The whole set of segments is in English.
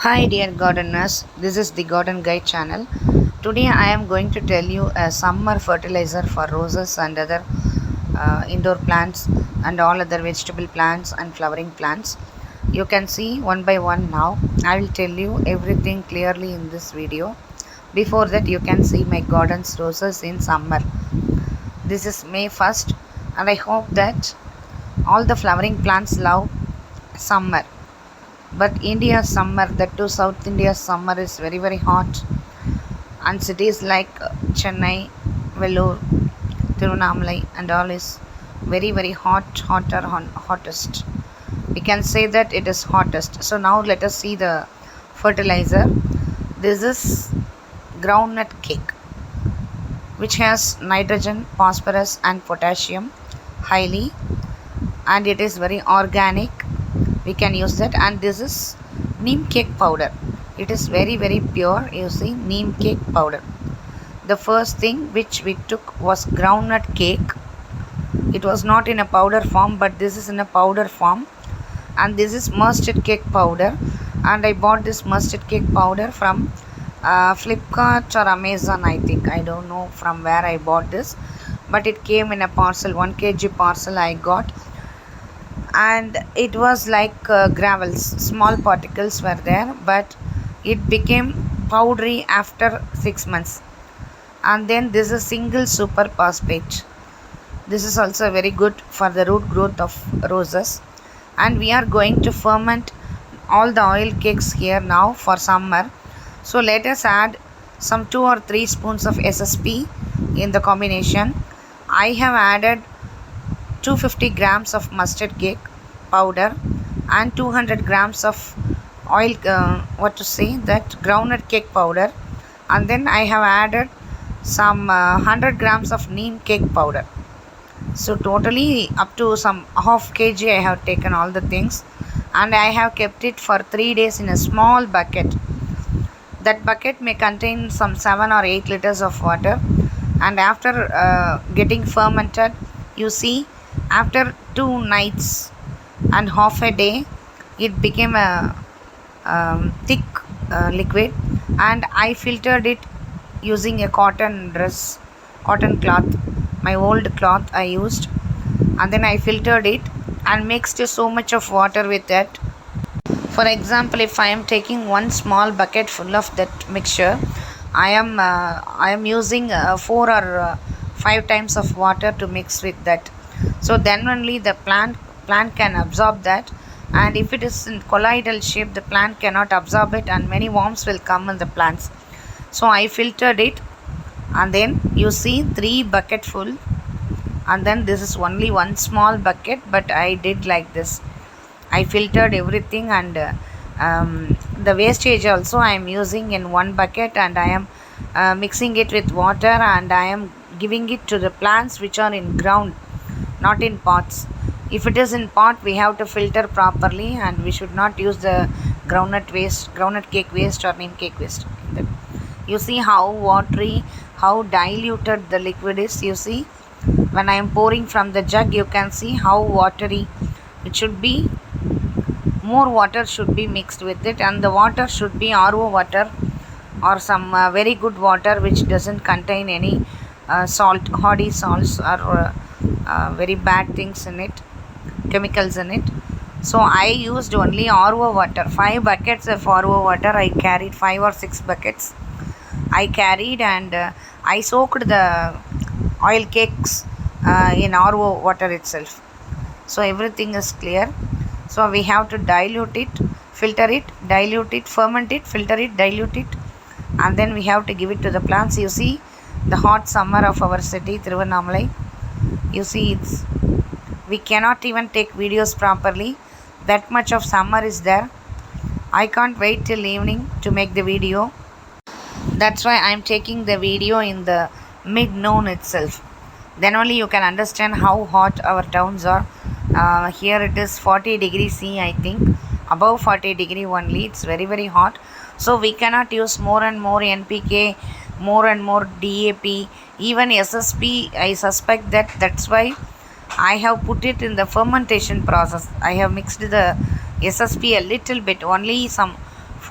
Hi dear gardeners, this is the Garden Guide channel. Today I am going to tell you a summer fertilizer for roses and other indoor plants and all other vegetable plants and flowering plants. You can see one by one now. I will tell you everything clearly in this video. Before that you can see my garden's roses in summer. This is May 1st and I hope that all the flowering plants love summer. But India's summer, that too South India's summer is very hot, and cities like Chennai, Vellore, Tiruvannamalai and all is very hot, hottest. We can say that it is hottest. So now let us see the fertilizer. This is groundnut cake, which has nitrogen, phosphorus and potassium highly, and it is very organic. We can use that. And this is neem cake powder. It is very pure. You see, neem cake powder. The first thing which we took was groundnut cake. It was not in a powder form, but this is in a powder form. And this is mustard cake powder, and I bought this mustard cake powder from Flipkart or Amazon, I think. I don't know from where I bought this, but it came in a parcel, 1 kg parcel I got, and it was like gravels, small particles were there, but it became powdery after 6 months. And then this is single super phosphate. This is also very good for the root growth of roses. And we are going to ferment all the oil cakes here now for summer. So let us add some 2 or 3 spoons of SSP in the combination. I have added 250 grams of mustard cake powder and 200 grams of oil, groundnut cake powder, and then I have added some 100 grams of neem cake powder. So totally up to some half kg I have taken all the things, and I have kept it for 3 days in a small bucket. That bucket may contain some 7 or 8 liters of water, and after getting fermented, you see, after 2 nights and half a day, it became a thick liquid, and I filtered it using a cotton cloth, my old cloth I used, and then I filtered it and mixed so much of water with that. For example, if I am taking one small bucket full of that mixture, I am using 4 or 5 times of water to mix with that. So then only the plant can absorb that, and if it is in colloidal shape, the plant cannot absorb it and many worms will come in the plants. So I filtered it, and then you see 3 bucket full, and then this is only one small bucket, but I did like this. I filtered everything, and the wastage also I am using in one bucket, and I am mixing it with water, and I am giving it to the plants which are in ground, not in pots. If it is in pot, we have to filter properly, and we should not use the groundnut cake waste or neem cake waste. You see how watery, how diluted the liquid is. You see, when I am pouring from the jug, you can see how watery it should be. More water should be mixed with it, and the water should be RO water or some very good water which doesn't contain any hardy salts or very bad things in it, chemicals in it. So I used only RO water. 5 buckets of RO water I carried, 5 or 6 buckets I carried, and I soaked the oil cakes in RO water itself. So everything is clear. So we have to dilute it, filter it, dilute it, ferment it, filter it, dilute it, and then we have to give it to the plants. You see the hot summer of our city, Tiruvannamalai. You see, we cannot even take videos properly. That much of summer is there. I can't wait till evening to make the video. That's why I am taking the video in the mid-noon itself. Then only you can understand how hot our towns are. Here it is 40 degrees C, I think, above 40 degree only. It's very hot. So we cannot use more and more NPK, more and more DAP, even SSP. I suspect that's why I have put it in the fermentation process. I have mixed the SSP a little bit, only some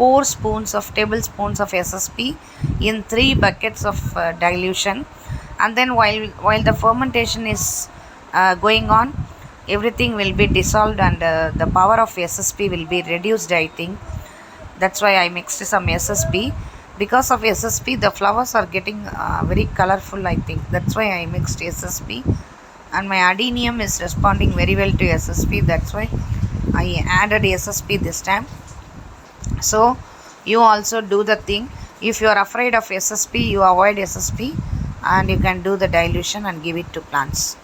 4 spoons of tablespoons of SSP in 3 buckets of dilution. And then while the fermentation is going on, everything will be dissolved, and the power of SSP will be reduced, I think. That's why I mixed some SSP. Because of SSP, the flowers are getting very colorful, I think. That's why I mixed SSP, and my adenium is responding very well to SSP. That's why I added SSP this time. So you also do the thing. If you are afraid of SSP, you avoid SSP, and you can do the dilution and give it to plants.